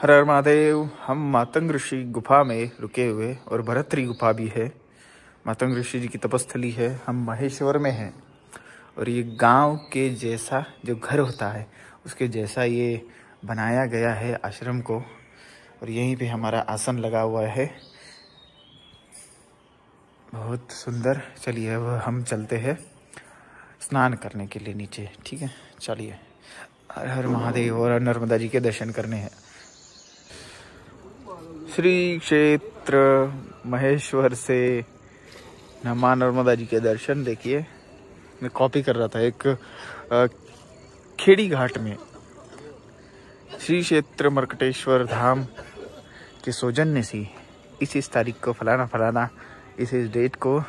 हर हर महादेव। हम मातंग ऋषि गुफा में रुके हुए और भरतरी गुफा भी है। मातंग ऋषि जी की तपस्थली है। हम महेश्वर में हैं और ये गांव के जैसा जो घर होता है उसके जैसा ये बनाया गया है आश्रम को। और यहीं पे हमारा आसन लगा हुआ है, बहुत सुंदर। चलिए अब हम चलते हैं स्नान करने के लिए नीचे, ठीक है। चलिए, हर हर महादेव। और नर्मदा जी के दर्शन करने हैं। श्री क्षेत्र महेश्वर से मां नर्मदा जी के दर्शन। देखिए, मैं कॉपी कर रहा था एक खेड़ी घाट में श्री क्षेत्र मर्कटेश्वर धाम के सौजन्य से इस तारीख को फलाना फलाना इस डेट को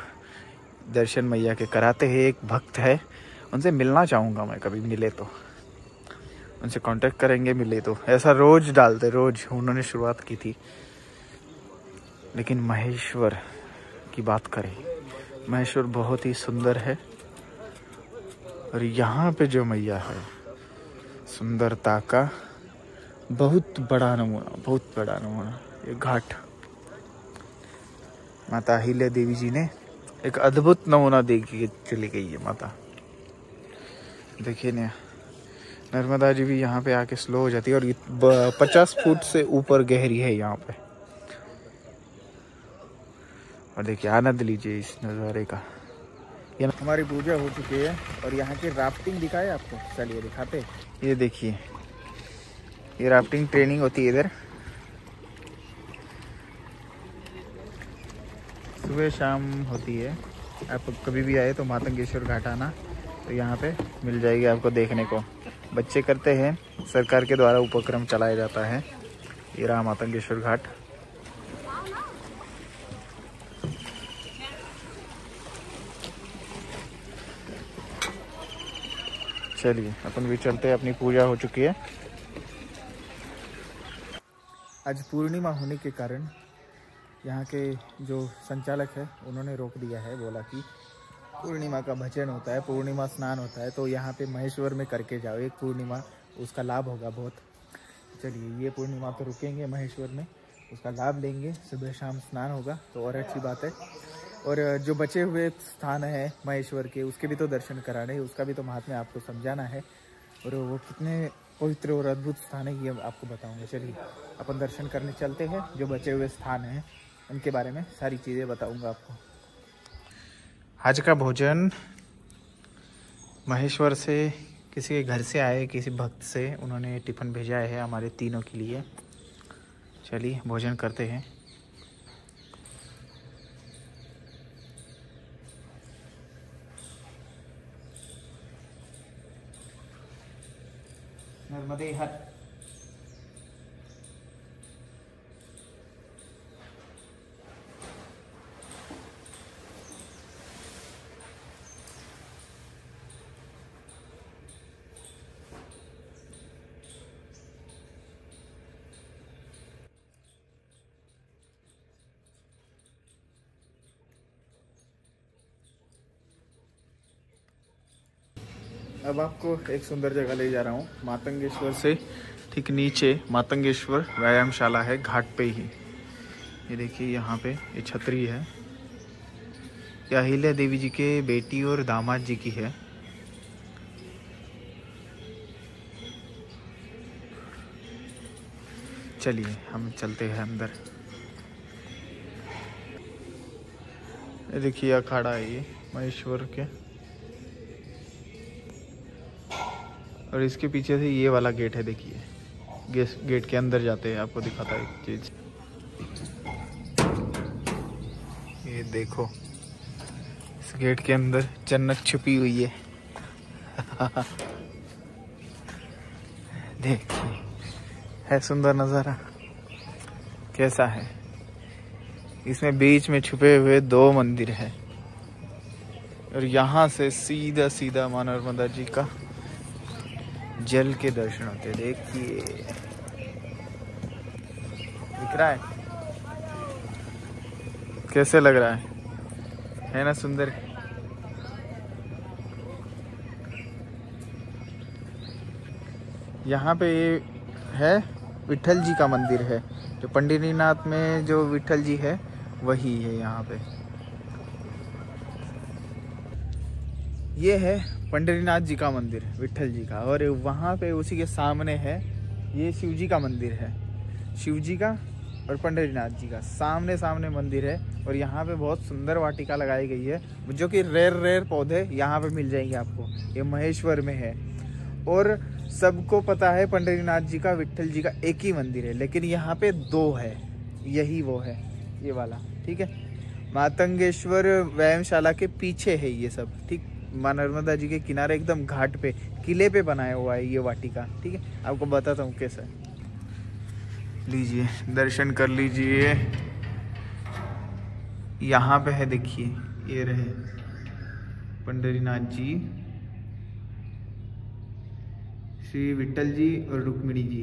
दर्शन मैया के कराते हैं। एक भक्त है, उनसे मिलना चाहूँगा मैं, कभी मिले तो उनसे कांटेक्ट करेंगे। मिले तो ऐसा रोज डालते, रोज उन्होंने शुरुआत की थी। लेकिन महेश्वर की बात करें, महेश्वर बहुत ही सुंदर है। और यहाँ पे जो मैया है, सुंदरता का बहुत बड़ा नमूना, बहुत बड़ा नमूना। ये घाट माता अहिल्या देवी जी ने एक अद्भुत नमूना दे के चली गई है माता। देखिए ना, नर्मदा जी भी यहाँ पे आके स्लो हो जाती है। और 50 फुट से ऊपर गहरी है यहाँ पे। और देखिए, आनंद लीजिए इस नज़ारे का। ये हमारी पूजा हो चुकी है और यहाँ की राफ्टिंग दिखाए आपको, चलिए दिखाते। ये देखिए, ये राफ्टिंग ट्रेनिंग होती है इधर। सुबह शाम होती है। आप कभी भी आए तो मातंगेश्वर घाट आना, तो यहाँ पे मिल जाएगी आपको देखने को। बच्चे करते हैं, सरकार के द्वारा उपक्रम चलाया जाता है। ये रहा मातंगेश्वर घाट। चलिए अपन भी चलते हैं, अपनी पूजा हो चुकी है। आज पूर्णिमा होने के कारण यहाँ के जो संचालक है उन्होंने रोक दिया है। बोला कि पूर्णिमा का भजन होता है, पूर्णिमा स्नान होता है, तो यहाँ पे महेश्वर में करके जाओ एक पूर्णिमा, उसका लाभ होगा बहुत। चलिए, ये पूर्णिमा तो रुकेंगे महेश्वर में, उसका लाभ लेंगे। सुबह शाम स्नान होगा तो और अच्छी बात है। और जो बचे हुए स्थान है महेश्वर के, उसके भी तो दर्शन कराने हैं, उसका भी तो महात्म्य आपको समझाना है। और वो कितने पवित्र और अद्भुत स्थान है ये आपको बताऊंगा। चलिए अपन दर्शन करने चलते हैं। जो बचे हुए स्थान हैं उनके बारे में सारी चीज़ें बताऊंगा आपको। आज का भोजन महेश्वर से किसी के घर से आए, किसी भक्त से उन्होंने टिफ़िन भेजा है हमारे तीनों के लिए। चलिए भोजन करते हैं। नर्मदे हर। अब आपको एक सुंदर जगह ले जा रहा हूँ। मातंगेश्वर से ठीक नीचे मातंगेश्वर व्यायामशाला है, घाट पे ही। ये देखिए, यहाँ पे ये छतरी है। ये अहिल्या देवी जी के बेटी और दामाद जी की है। चलिए हम चलते हैं अंदर। ये देखिए अखाड़ा है ये महेश्वर के। और इसके पीछे से ये वाला गेट है, देखिए। गेट के अंदर जाते हैं, आपको दिखाता है एक चीज। ये देखो, इस गेट के अंदर जन्नत छुपी हुई है। देखिए, है सुंदर नज़ारा कैसा है। इसमें बीच में छुपे हुए 2 मंदिर है। और यहाँ से सीधा सीधा मां नर्मदा जी का जल के दर्शन होते। देखिए, दिख रहा है कैसे लग रहा है ना सुंदर। यहाँ पे ये है विट्ठल जी का मंदिर है। जो पंढरीनाथ में जो विट्ठल जी है वही है यहाँ पे। ये है पंढरीनाथ जी का मंदिर विट्ठल जी का, और वहाँ पे उसी के सामने है ये शिव जी का मंदिर है। शिव जी का और पंढरीनाथ जी का सामने सामने मंदिर है। और यहाँ पे बहुत सुंदर वाटिका लगाई गई है, जो कि रेयर पौधे यहाँ पे मिल जाएंगे आपको। ये महेश्वर में है। और सबको पता है पंढरीनाथ जी का, विट्ठल जी का एक ही मंदिर है, लेकिन यहाँ पे दो है। यही वो है, ये वाला, ठीक है। मातंगेश्वर व्यायामशाला के पीछे है ये सब, ठीक। माँ नर्मदा जी के किनारे एकदम घाट पे, किले पे बनाया हुआ है ये वाटिका, ठीक है। आपको बताता हूँ कैसा है। लीजिए, दर्शन कर लीजिए। यहाँ पे है, देखिए, ये रहे पंढरीनाथ जी, श्री विट्ठल जी और रुक्मिणी जी।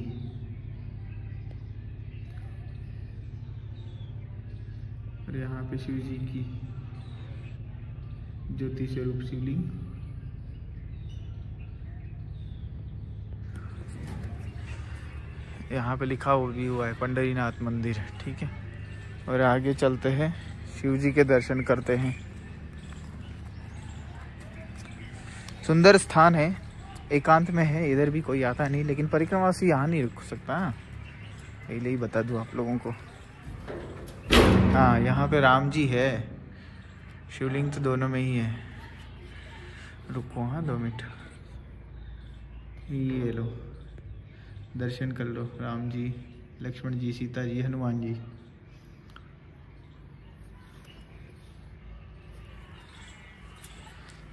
और यहाँ पे शिव जी की ज्योति स्वरूप शिवलिंग। यहाँ पे लिखा भी हुआ है पंढरीनाथ मंदिर, ठीक है। और आगे चलते हैं, शिव जी के दर्शन करते हैं। सुंदर स्थान है, एकांत में है, इधर भी कोई आता नहीं, लेकिन परिक्रमा से यहाँ नहीं रुक सकता। पहले ही बता दूँ आप लोगों को। हाँ, यहाँ पे राम जी है, शिवलिंग तो दोनों में ही है। रुको, हाँ 2 मिनट, ये लो, दर्शन कर लो। राम जी, लक्ष्मण जी, सीता जी, हनुमान जी।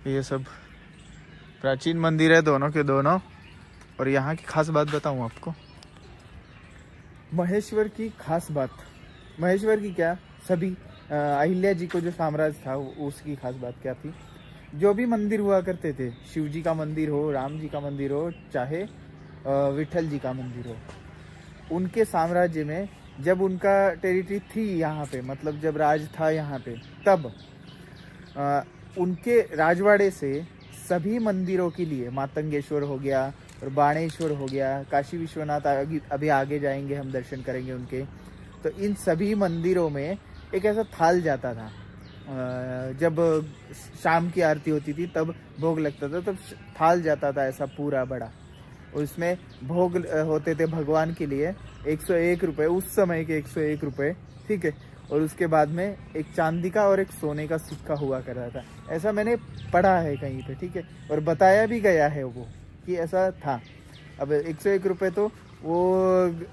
ये सब प्राचीन मंदिर है, दोनों के दोनों। और यहाँ की खास बात बताऊँ आपको, महेश्वर की खास बात, महेश्वर की क्या, सभी अहिल्या जी को जो साम्राज्य था उसकी खास बात क्या थी। जो भी मंदिर हुआ करते थे, शिव जी का मंदिर हो, राम जी का मंदिर हो, चाहे विट्ठल जी का मंदिर हो, उनके साम्राज्य में जब उनका टेरिटरी थी यहाँ पे, मतलब जब राज था यहाँ पे, तब उनके राजवाड़े से सभी मंदिरों के लिए, मातंगेश्वर हो गया और बाणेश्वर हो गया, काशी विश्वनाथ अभी आगे जाएंगे, हम दर्शन करेंगे उनके। तो इन सभी मंदिरों में एक ऐसा थाल जाता था, जब शाम की आरती होती थी तब भोग लगता था, तब थाल जाता था ऐसा पूरा बड़ा। उसमें भोग होते थे भगवान के लिए 101 रुपये, उस समय के 101 रुपये, ठीक है। और उसके बाद में एक चांदी का और एक सोने का सिक्का हुआ करता था, ऐसा मैंने पढ़ा है कहीं पे, ठीक है। और बताया भी गया है वो कि ऐसा था। अब 101 रुपये तो वो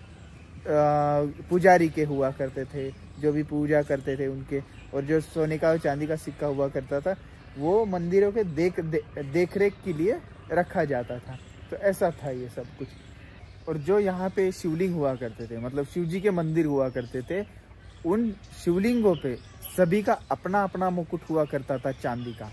पुजारी के हुआ करते थे, जो भी पूजा करते थे उनके। और जो सोने का और चांदी का सिक्का हुआ करता था वो मंदिरों के देख रेख के लिए रखा जाता था। तो ऐसा था ये सब कुछ। और जो यहाँ पे शिवलिंग हुआ करते थे, मतलब शिव जी के मंदिर हुआ करते थे, उन शिवलिंगों पे सभी का अपना अपना मुकुट हुआ करता था चांदी का।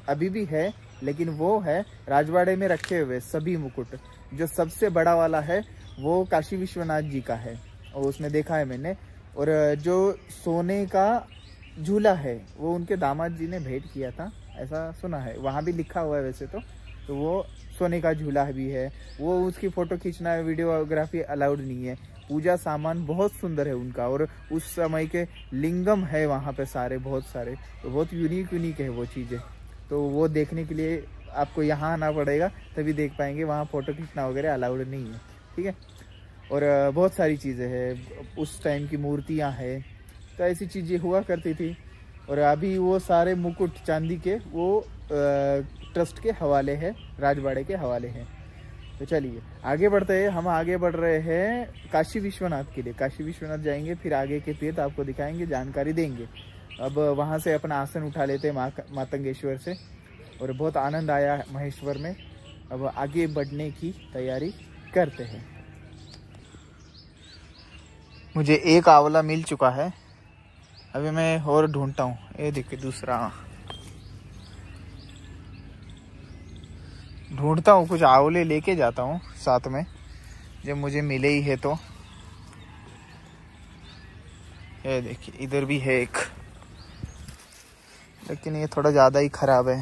अभी भी है, लेकिन वो है राजवाड़े में रखे हुए सभी मुकुट। जो सबसे बड़ा वाला है वो काशी विश्वनाथ जी का है, और उसमें देखा है मैंने। और जो सोने का झूला है वो उनके दामाद जी ने भेंट किया था, ऐसा सुना है, वहाँ भी लिखा हुआ है वैसे तो वो सोने का झूला भी है। वो उसकी फ़ोटो खींचना, वीडियोग्राफी अलाउड नहीं है। पूजा सामान बहुत सुंदर है उनका, और उस समय के लिंगम है वहाँ पे सारे, बहुत सारे, तो बहुत यूनिक है वो चीज़ें। तो वो देखने के लिए आपको यहाँ आना पड़ेगा, तभी देख पाएंगे। वहाँ फ़ोटो खींचना वगैरह अलाउड नहीं है, ठीक है। और बहुत सारी चीज़ें हैं, उस टाइम की मूर्तियाँ हैं, तो ऐसी चीज़ें हुआ करती थी। और अभी वो सारे मुकुट चांदी के वो ट्रस्ट के हवाले है, राजवाड़े के हवाले हैं। तो चलिए आगे बढ़ते हैं। हम आगे बढ़ रहे हैं काशी विश्वनाथ के लिए। काशी विश्वनाथ जाएंगे, फिर आगे के तीर्थ आपको दिखाएंगे, जानकारी देंगे। अब वहाँ से अपना आसन उठा लेते हैं मातंगेश्वर से, और बहुत आनंद आया महेश्वर में। अब आगे बढ़ने की तैयारी करते हैं। मुझे एक आंवला मिल चुका है, अभी मैं और ढूंढता हूँ। ये देखिए दूसरा ढूंढता हूँ, कुछ आंवले लेके जाता हूँ साथ में, जब मुझे मिले ही है तो। ये देखिए इधर भी है एक, लेकिन ये थोड़ा ज़्यादा ही खराब है,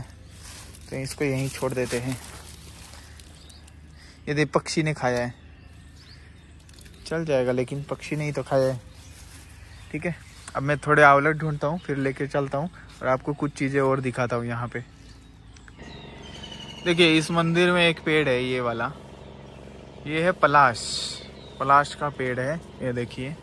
तो इसको यहीं छोड़ देते हैं। ये देख पक्षी ने खाया है। चल जाएगा, लेकिन पक्षी नहीं तो खाए। ठीक है, अब मैं थोड़े आंवले ढूंढता हूँ, फिर लेके चलता हूँ और आपको कुछ चीज़ें और दिखाता हूँ यहाँ पे। देखिए इस मंदिर में एक पेड़ है, ये वाला, ये है पलाश का पेड़ है, ये देखिए।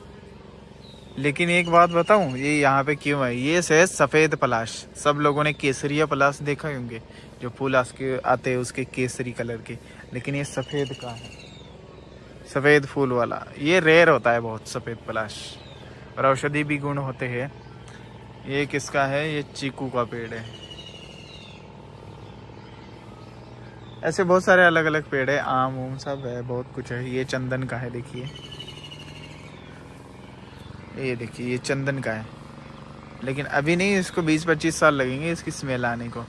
लेकिन एक बात बताऊं, ये यहाँ पे क्यों है, ये है सफ़ेद पलाश। सब लोगों ने केसरिया पलाश देखा होंगे, जो फूल आते हैं उसके केसरी कलर के, लेकिन ये सफ़ेद का है, सफ़ेद फूल वाला। ये रेयर होता है बहुत, सफ़ेद पलाश, और औषधि भी गुण होते हैं। ये किसका है, ये चीकू का पेड़ है। ऐसे बहुत सारे अलग अलग पेड़ है, आम उम सब है, बहुत कुछ है। ये चंदन का है, देखिए, ये देखिए, ये चंदन का है, लेकिन अभी नहीं, इसको 20-25 साल लगेंगे इसकी स्मेल आने को।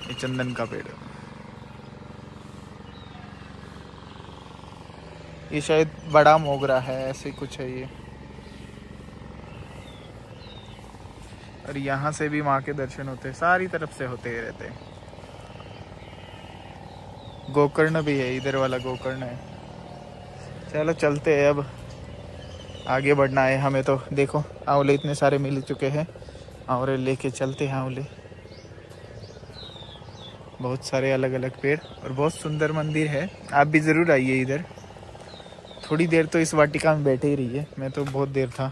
ये चंदन का पेड़ है, ये शायद बड़ा मोगरा है, ऐसे कुछ है ये। और यहाँ से भी माँ के दर्शन होते हैं, सारी तरफ से होते ही रहते हैं। गोकर्ण भी है, इधर वाला गोकर्ण है। चलो चलते हैं, अब आगे बढ़ना है हमें। तो देखो आंवले इतने सारे मिल चुके हैं, आंवले लेके चलते हैं। आंवले बहुत सारे अलग अलग पेड़, और बहुत सुंदर मंदिर है। आप भी ज़रूर आइए इधर। थोड़ी देर तो इस वाटिका में बैठे ही रहिए, मैं तो बहुत देर था।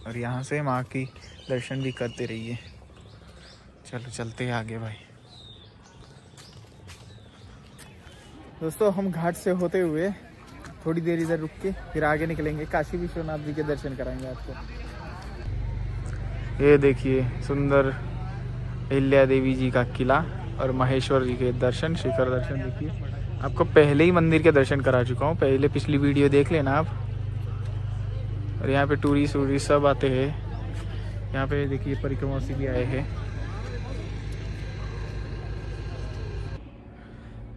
और यहाँ से माँ की दर्शन भी करते रहिए। चलो चलते हैं आगे भाई। दोस्तों हम घाट से होते हुए थोड़ी देर इधर रुक के फिर आगे निकलेंगे, काशी विश्वनाथ जी के दर्शन कराएंगे आपको। ये देखिए सुंदर अहिल्या देवी जी का किला और महेश्वर जी के दर्शन, शिखर दर्शन। देखिए आपको पहले ही मंदिर के दर्शन करा चुका हूँ, पहले पिछली वीडियो देख लेना आप। और यहाँ पे टूरिस्ट सब आते हैं। यहाँ पे देखिए परिक्रमासी भी आए हैं।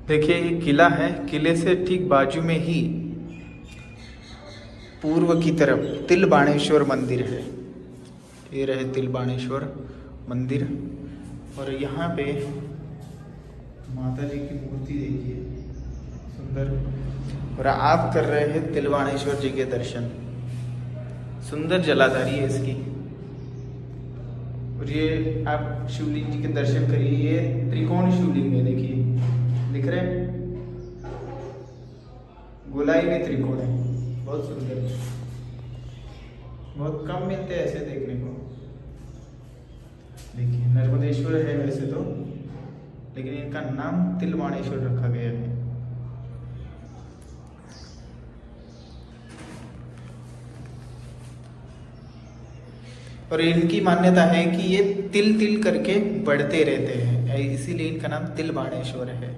देखिए ये किला है, किले से ठीक बाजू में ही पूर्व की तरफ तिलबाणेश्वर मंदिर है। ये रहे तिलबाणेश्वर मंदिर, और यहाँ पे माता जी की मूर्ति देखिए सुंदर। और आप कर रहे हैं तिलबाणेश्वर जी के दर्शन। सुंदर जलाधारी है इसकी। और ये आप शिवलिंग जी के दर्शन करिए, ये त्रिकोण शिवलिंग है, देखिए दिख रहे हैं, गोलाई में त्रिकोण है, बहुत सुंदर। बहुत कम मिलते हैं ऐसे देखने को। देखिए नर्मदेश्वर है वैसे तो, लेकिन इनका नाम तिलबाणेश्वर रखा गया है। और इनकी मान्यता है कि ये तिल तिल करके बढ़ते रहते हैं, इसीलिए इनका नाम तिलबाणेश्वर है।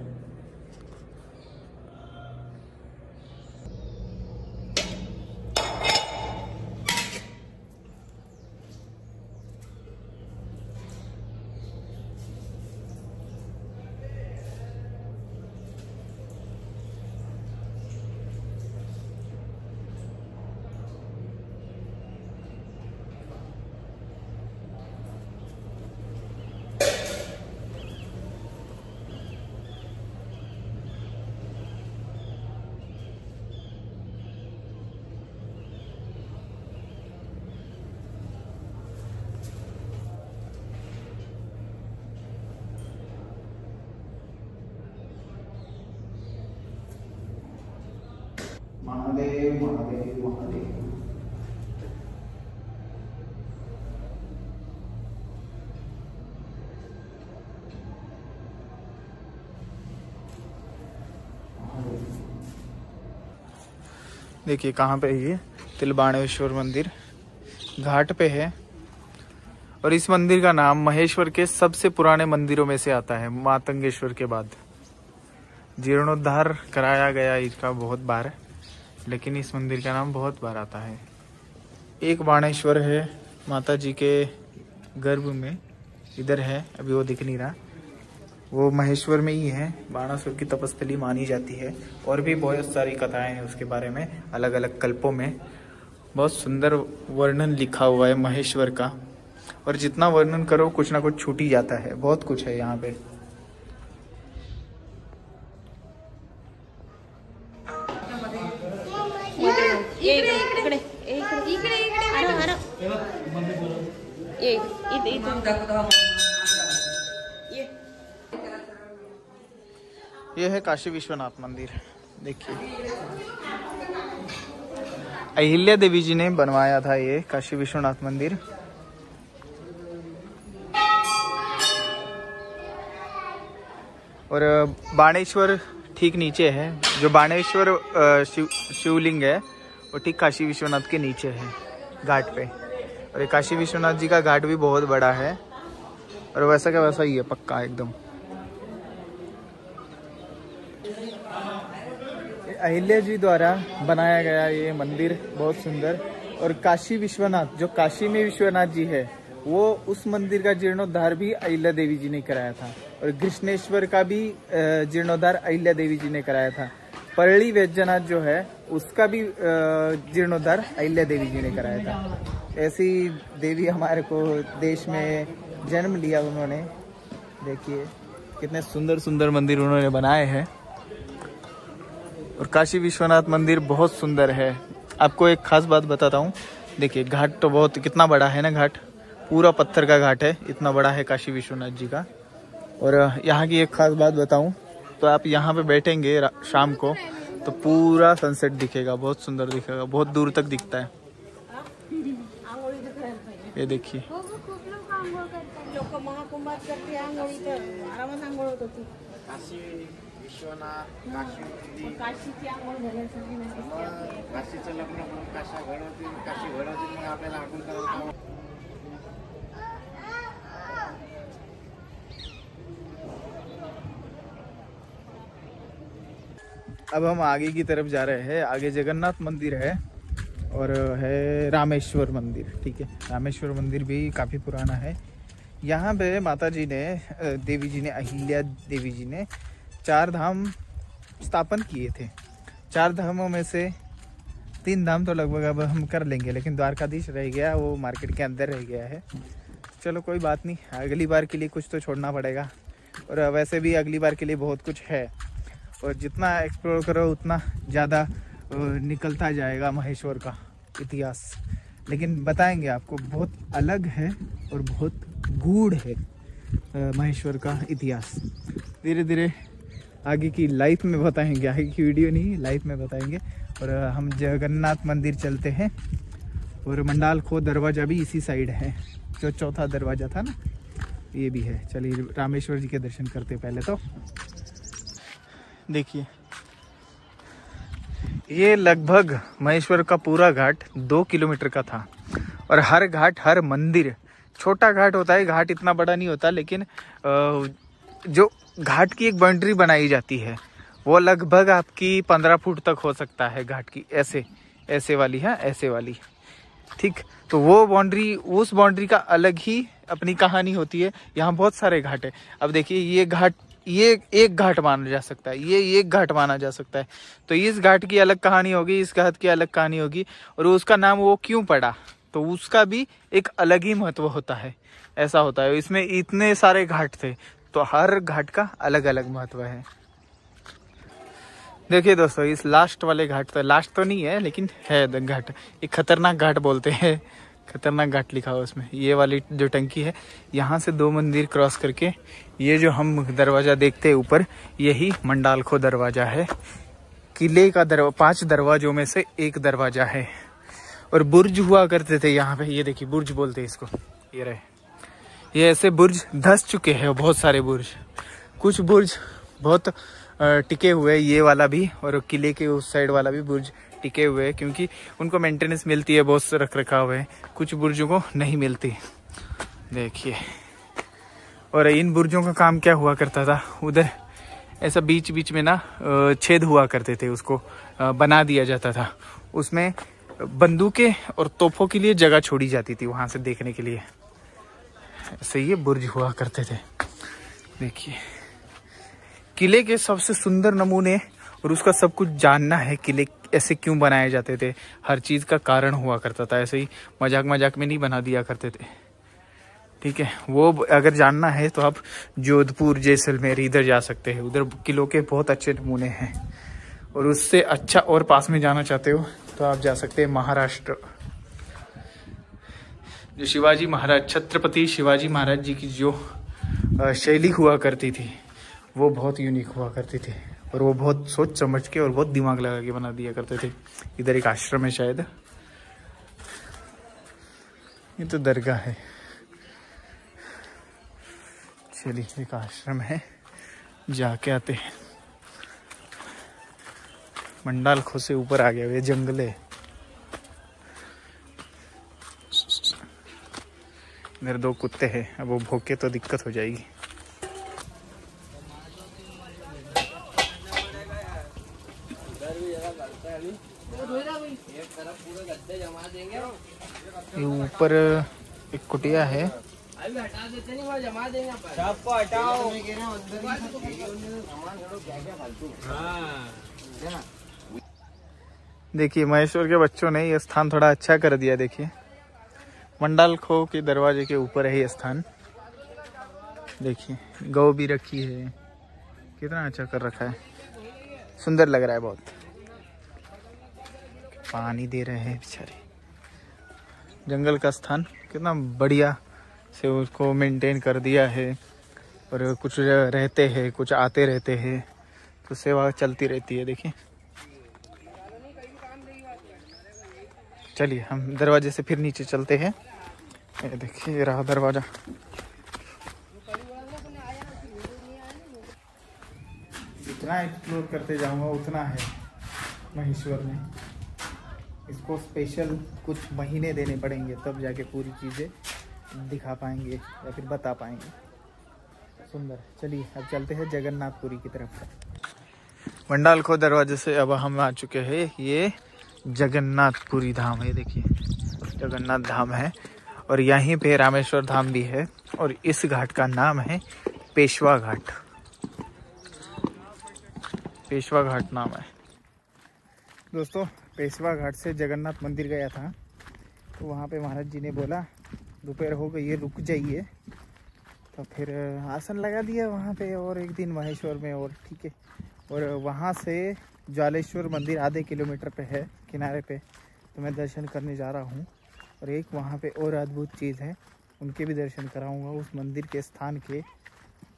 महादेव महादेव महादेव। देखिए कहाँ पे है ये तिलबाणेश्वर मंदिर, घाट पे है। और इस मंदिर का नाम महेश्वर के सबसे पुराने मंदिरों में से आता है, मातंगेश्वर के बाद। जीर्णोद्धार कराया गया इसका बहुत बार, लेकिन इस मंदिर का नाम बहुत बार आता है। एक बाणेश्वर है माता जी के गर्भ में, इधर है, अभी वो दिख नहीं रहा, वो महेश्वर में ही है। बाणासुर की तपस्थली मानी जाती है। और भी बहुत सारी कथाएं हैं उसके बारे में, अलग अलग कल्पों में बहुत सुंदर वर्णन लिखा हुआ है महेश्वर का। और जितना वर्णन करो कुछ ना कुछ छूट ही जाता है, बहुत कुछ है यहाँ पे। इकडे ये है काशी विश्वनाथ मंदिर। देखिए अहिल्या देवी जी ने बनवाया था ये काशी विश्वनाथ मंदिर। और बाणेश्वर ठीक नीचे है। जो बाणेश्वर शिवलिंग है वो ठीक काशी विश्वनाथ के नीचे है घाट पे। और ये काशी विश्वनाथ जी का घाट भी बहुत बड़ा है और वैसा का वैसा ही है, पक्का एकदम। अहिल्या जी द्वारा बनाया गया ये मंदिर बहुत सुंदर। और काशी विश्वनाथ, जो काशी में विश्वनाथ जी है, वो उस मंदिर का जीर्णोद्धार भी अहिल्या देवी जी ने कराया था। और कृष्णेश्वर का भी जीर्णोद्धार अहिल्या देवी जी ने कराया था। परली वैद्यनाथ जो है उसका भी जीर्णोद्धार अहिल्या देवी जी ने कराया था। ऐसी देवी हमारे को देश में जन्म लिया उन्होंने। देखिए कितने सुंदर सुंदर मंदिर उन्होंने बनाए हैं। और काशी विश्वनाथ मंदिर बहुत सुंदर है। आपको एक खास बात बताता हूँ। देखिए घाट तो बहुत कितना बड़ा है ना, घाट पूरा पत्थर का घाट है, इतना बड़ा है काशी विश्वनाथ जी का। और यहाँ की एक खास बात बताऊँ तो आप यहाँ पे बैठेंगे शाम को तो पूरा सनसेट दिखेगा, बहुत सुंदर दिखेगा, बहुत दूर तक दिखता है। ये देखिए लोक महाकुंभात करते आंघोळी तर आरामात आंघोळ होत होती। काशीची आंघोळ झाल्यासारखी नसते। काशीचं लग्न करून काशी घडवतील मग आपल्याला आंघोळ करायला। अब हम आगे की तरफ जा रहे हैं। आगे जगन्नाथ मंदिर है और है रामेश्वर मंदिर। ठीक है, रामेश्वर मंदिर भी काफ़ी पुराना है। यहाँ पे माता जी ने, देवी जी ने, अहिल्या देवी जी ने 4 धाम स्थापन किए थे। 4 धामों में से 3 धाम तो लगभग अब हम कर लेंगे, लेकिन द्वारकाधीश रह गया, वो मार्केट के अंदर रह गया है। चलो कोई बात नहीं, अगली बार के लिए कुछ तो छोड़ना पड़ेगा। और वैसे भी अगली बार के लिए बहुत कुछ है और जितना एक्सप्लोर करो उतना ज़्यादा निकलता जाएगा महेश्वर का इतिहास। लेकिन बताएंगे आपको, बहुत अलग है और बहुत गूढ़ है महेश्वर का इतिहास। धीरे धीरे आगे की लाइफ में बताएंगे, आगे की वीडियो नहीं लाइफ में बताएंगे। और हम जगन्नाथ मंदिर चलते हैं। और मंडाल खो दरवाज़ा भी इसी साइड है, जो चौथा दरवाज़ा था ना, ये भी है। चलिए रामेश्वर जी के दर्शन करते पहले तो। देखिए ये लगभग महेश्वर का पूरा घाट 2 किलोमीटर का था। और हर घाट, हर मंदिर छोटा घाट होता है, घाट इतना बड़ा नहीं होता, लेकिन जो घाट की एक बाउंड्री बनाई जाती है वो लगभग आपकी 15 फुट तक हो सकता है घाट की, ऐसे वाली है, ऐसे वाली। ठीक, तो वो बाउंड्री, उस बाउंड्री का अलग ही अपनी कहानी होती है। यहाँ बहुत सारे घाट है। अब देखिए ये घाट, ये एक घाट माना जा सकता है, ये एक घाट माना जा सकता है। तो इस घाट की अलग कहानी होगी, इस घाट की अलग कहानी होगी। और उसका नाम वो क्यों पड़ा, तो उसका भी एक अलग ही महत्व होता है। ऐसा होता है, इसमें इतने सारे घाट थे तो हर घाट का अलग अलग महत्व है। देखिए दोस्तों, इस लास्ट वाले घाट, तो लास्ट तो नहीं है लेकिन है घाट, एक खतरनाक घाट बोलते हैं, खतरनाक घाट लिखा हुआ उसमें। ये वाली जो टंकी है, यहाँ से 2 मंदिर क्रॉस करके ये जो हम दरवाजा देखते हैं ऊपर, यही मंडालखो दरवाजा है। किले का 5 दरवाजों में से एक दरवाजा है। और बुर्ज हुआ करते थे यहाँ पे, ये देखिए बुर्ज बोलते हैं इसको, ये रहे। ये ऐसे बुर्ज धस चुके हैं, बहुत सारे बुर्ज। कुछ बुर्ज बहुत टिके हुए, ये वाला भी और किले के उस साइड वाला भी बुर्ज टिके हुए हैं, क्योंकि उनको मेंटेनेंस मिलती है, बहुत रख रखा हुआ है। कुछ बुर्जों को नहीं मिलती, देखिए। और इन बुर्जों का काम क्या हुआ करता था, उधर ऐसा बीच बीच में ना छेद हुआ करते थे, उसको बना दिया जाता था। उसमें बंदूकें और तोपों के लिए जगह छोड़ी जाती थी वहां से देखने के लिए। ऐसे ये बुर्ज हुआ करते थे। देखिए किले के सबसे सुंदर नमूने और उसका सब कुछ जानना है, किले ऐसे क्यों बनाए जाते थे, हर चीज का कारण हुआ करता था। ऐसे ही मजाक मजाक में नहीं बना दिया करते थे, ठीक है। वो अगर जानना है तो आप जोधपुर, जैसलमेर इधर जा सकते हैं, उधर किलों के बहुत अच्छे नमूने हैं। और उससे अच्छा और पास में जाना चाहते हो तो तो आप जा सकते हैं महाराष्ट्र। जो शिवाजी महाराज, छत्रपति शिवाजी महाराज जी की जो शैली हुआ करती थी वो बहुत यूनिक हुआ करती थी और वो बहुत सोच समझ के और बहुत दिमाग लगा के बना दिया करते थे। इधर एक आश्रम है शायद, ये तो दरगाह है। चलिए एक आश्रम है, जाके आते हैं। मंडाल खो से ऊपर आ गया, ये जंगल है। इधर 2 कुत्ते हैं, अब वो भौंके तो दिक्कत हो जाएगी। ये ऊपर एक कुटिया है। देखिए महेश्वर के बच्चों ने ये स्थान थोड़ा अच्छा कर दिया। देखिए मंडाल खो के दरवाजे के ऊपर है ये स्थान। देखिए गौ भी रखी है, कितना अच्छा कर रखा है, सुंदर लग रहा है बहुत। पानी दे रहे हैं बेचारे। जंगल का स्थान कितना बढ़िया से उसको मेंटेन कर दिया है और कुछ रहते हैं, कुछ आते रहते हैं, तो सेवा चलती रहती है। देखिए चलिए हम दरवाजे से फिर नीचे चलते हैं। ये देखिए ये रहा दरवाजा। जितना एक्सप्लोर करते जाऊंगा उतना है महेश्वर में। इसको स्पेशल कुछ महीने देने पड़ेंगे तब जाके पूरी चीज़ें दिखा पाएंगे या फिर बता पाएंगे। सुंदर। चलिए अब चलते हैं जगन्नाथपुरी की तरफ। मंडाल खो दरवाजे से अब हम आ चुके हैं, ये जगन्नाथपुरी धाम है। देखिए जगन्नाथ धाम है और यहीं पे रामेश्वर धाम भी है और इस घाट का नाम है पेशवा घाट। पेशवा घाट नाम है दोस्तों। पेशवा घाट से जगन्नाथ मंदिर गया था तो वहाँ पे महाराज जी ने बोला दोपहर हो गई है, रुक जाइए। तो फिर आसन लगा दिया वहाँ पे और एक दिन महेश्वर में, और ठीक है। और वहाँ से ज्वालेश्वर मंदिर आधे किलोमीटर पे है किनारे पे, तो मैं दर्शन करने जा रहा हूँ। और एक वहाँ पे और अद्भुत चीज़ है, उनके भी दर्शन कराऊँगा उस मंदिर के स्थान के,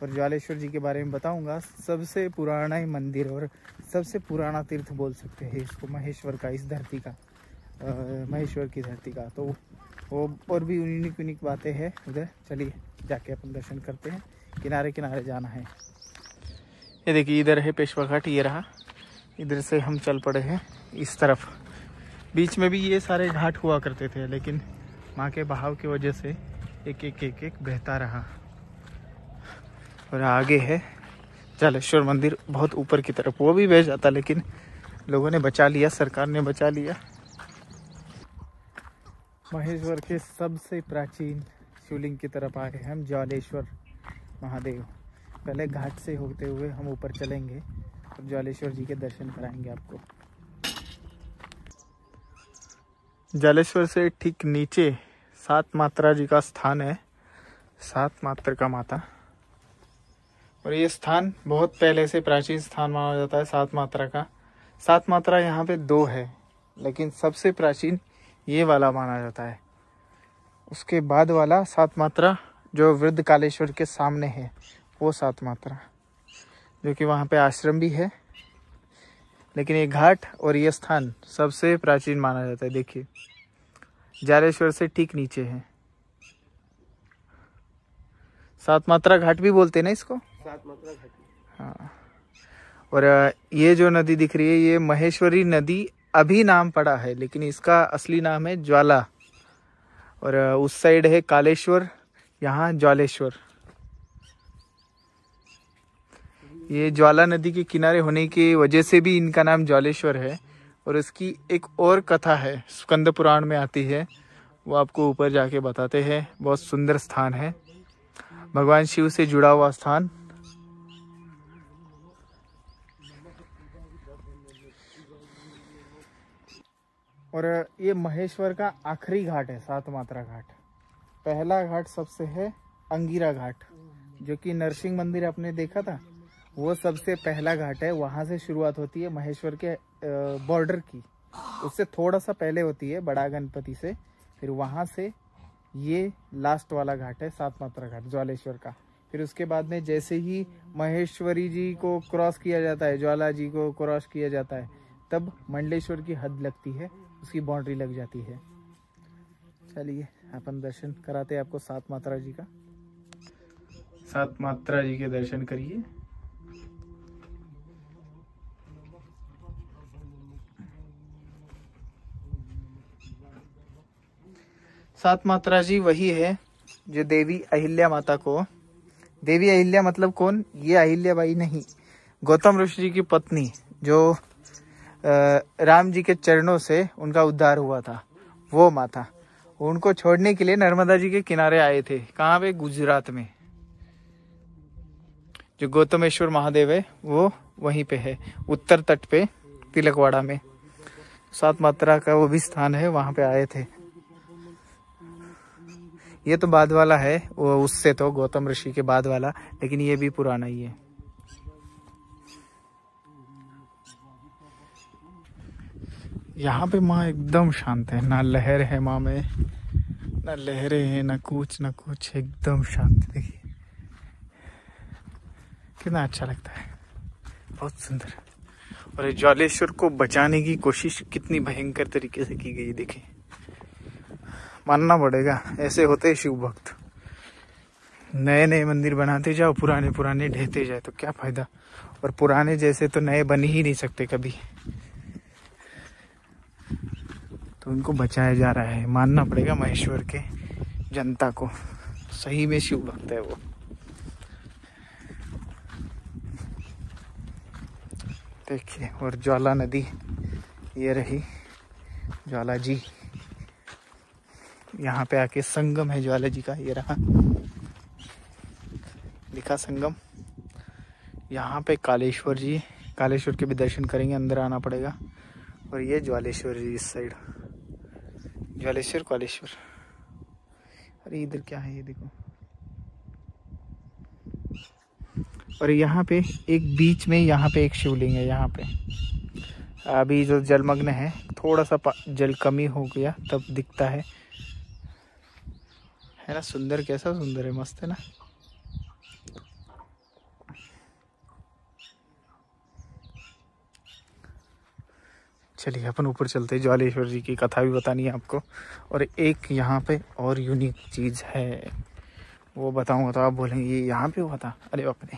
और ज्वालेश्वर जी के बारे में बताऊँगा। सबसे पुराना ही मंदिर और सबसे पुराना तीर्थ बोल सकते हैं इसको, महेश्वर का, इस धरती का, महेश्वर की धरती का। तो वो और भी यूनिक यूनिक बातें हैं उधर। चलिए जाके अपन दर्शन करते हैं। किनारे किनारे जाना है। ये देखिए इधर है पेशवा घाट, ये रहा। इधर से हम चल पड़े हैं इस तरफ। बीच में भी ये सारे घाट हुआ करते थे, लेकिन माँ के बहाव की वजह से एक एक एक एक बहता रहा। और आगे है ज्वालेश्वर मंदिर, बहुत ऊपर की तरफ, वो भी बह जाता, लेकिन लोगों ने बचा लिया, सरकार ने बचा लिया। महेश्वर के सबसे प्राचीन शिवलिंग की तरफ आए हैं हम, ज्वालेश्वर महादेव। पहले घाट से होते हुए हम ऊपर चलेंगे और ज्वालेश्वर जी के दर्शन कराएंगे आपको। ज्वालेश्वर से ठीक नीचे 7 मात्रा जी का स्थान है, 7 मात्र का माता। और ये स्थान बहुत पहले से प्राचीन स्थान माना जाता है 7 मात्रा का। 7 मात्रा यहाँ पे 2 है, लेकिन सबसे प्राचीन ये वाला माना जाता है। उसके बाद वाला 7 मात्रा जो वृद्ध कालेश्वर के सामने है, वो 7 मात्रा, जो कि वहाँ पे आश्रम भी है। लेकिन ये घाट और ये स्थान सबसे प्राचीन माना जाता है। देखिए ज्वालेश्वर से ठीक नीचे है। 7 मात्रा घाट भी बोलते हैं ना इसको, 7 मात्रा घाट। हाँ। और ये जो नदी दिख रही है, ये महेश्वरी नदी अभी नाम पड़ा है, लेकिन इसका असली नाम है ज्वाला। और उस साइड है कालेश्वर, यहाँ ज्वालेश्वर। ये ज्वाला नदी के किनारे होने की वजह से भी इनका नाम ज्वालेश्वर है। और इसकी एक और कथा है, स्कंद पुराण में आती है, वो आपको ऊपर जाके बताते हैं। बहुत सुंदर स्थान है, भगवान शिव से जुड़ा हुआ स्थान। और ये महेश्वर का आखिरी घाट है, 7 मात्रा घाट। पहला घाट सबसे है अंगिरा घाट, जो कि नरसिंह मंदिर आपने देखा था, वो सबसे पहला घाट है। वहाँ से शुरुआत होती है महेश्वर के बॉर्डर की, उससे थोड़ा सा पहले होती है बड़ा गणपति से, फिर वहाँ से ये लास्ट वाला घाट है 7 मात्रा घाट ज्वालेश्वर का। फिर उसके बाद में जैसे ही महेश्वरी जी को क्रॉस किया जाता है, ज्वाला जी को क्रॉस किया जाता है, तब मंडलेश्वर की हद लगती है, उसकी बाउंड्री लग जाती है। चलिए अपन दर्शन कराते हैं आपको 7 मात्रा जी का। 7 मात्रा जी के दर्शन करिए। सात मात्रा जी वही है जो देवी अहिल्या माता को, देवी अहिल्या मतलब कौन, ये अहिल्या बाई नहीं, गौतम ऋषि जी की पत्नी, जो राम जी के चरणों से उनका उद्धार हुआ था, वो माता। उनको छोड़ने के लिए नर्मदा जी के किनारे आए थे। कहाँ पे? गुजरात में। जो गौतमेश्वर महादेव है वो वहीं पे है, उत्तर तट पे तिलकवाड़ा में। 7 मात्रा का वो भी स्थान है, वहां पे आए थे। ये तो बाद वाला है, वो उससे तो गौतम ऋषि के बाद वाला, लेकिन ये भी पुराना ही है। यहाँ पे माँ एकदम शांत है, ना लहर है माँ में, ना लहरें हैं, ना कुछ एकदम शांत। देखिए कितना अच्छा लगता है, बहुत सुंदर। और ज्वालेश्वर को बचाने की कोशिश कितनी भयंकर तरीके से की गई, देखिए। मानना पड़ेगा, ऐसे होते हैं शिव भक्त। नए नए मंदिर बनाते जाओ, पुराने पुराने ढहते जाए तो क्या फायदा। और पुराने जैसे तो नए बन ही नहीं सकते कभी, तो उनको बचाया जा रहा है। मानना पड़ेगा महेश्वर के जनता को, सही में शिव भक्त है वो। देखिए, और ज्वाला नदी ये रही, ज्वाला जी। यहाँ पे आके संगम है ज्वाला जी का, ये रहा लिखा संगम। यहाँ पे कालेश्वर जी, कालेश्वर के भी दर्शन करेंगे, अंदर आना पड़ेगा। और ये ज्वालेश्वर जी इस साइड, ज्वालेश्वर कालेश्वर। अरे इधर क्या है ये देखो। और यहाँ पे एक बीच में, यहाँ पे एक शिवलिंग है। यहाँ पे अभी जो जलमग्न है, थोड़ा सा जल कमी हो गया तब दिखता है ना। सुंदर, कैसा सुंदर है, मस्त है ना। चलिए अपन ऊपर चलते हैं, ज्वालेश्वर जी की कथा भी बतानी है आपको। और एक यहाँ पे और यूनिक चीज़ है, वो बताऊंगा तो आप बोलेंगे ये यहाँ पे हुआ था। अरे बाप रे,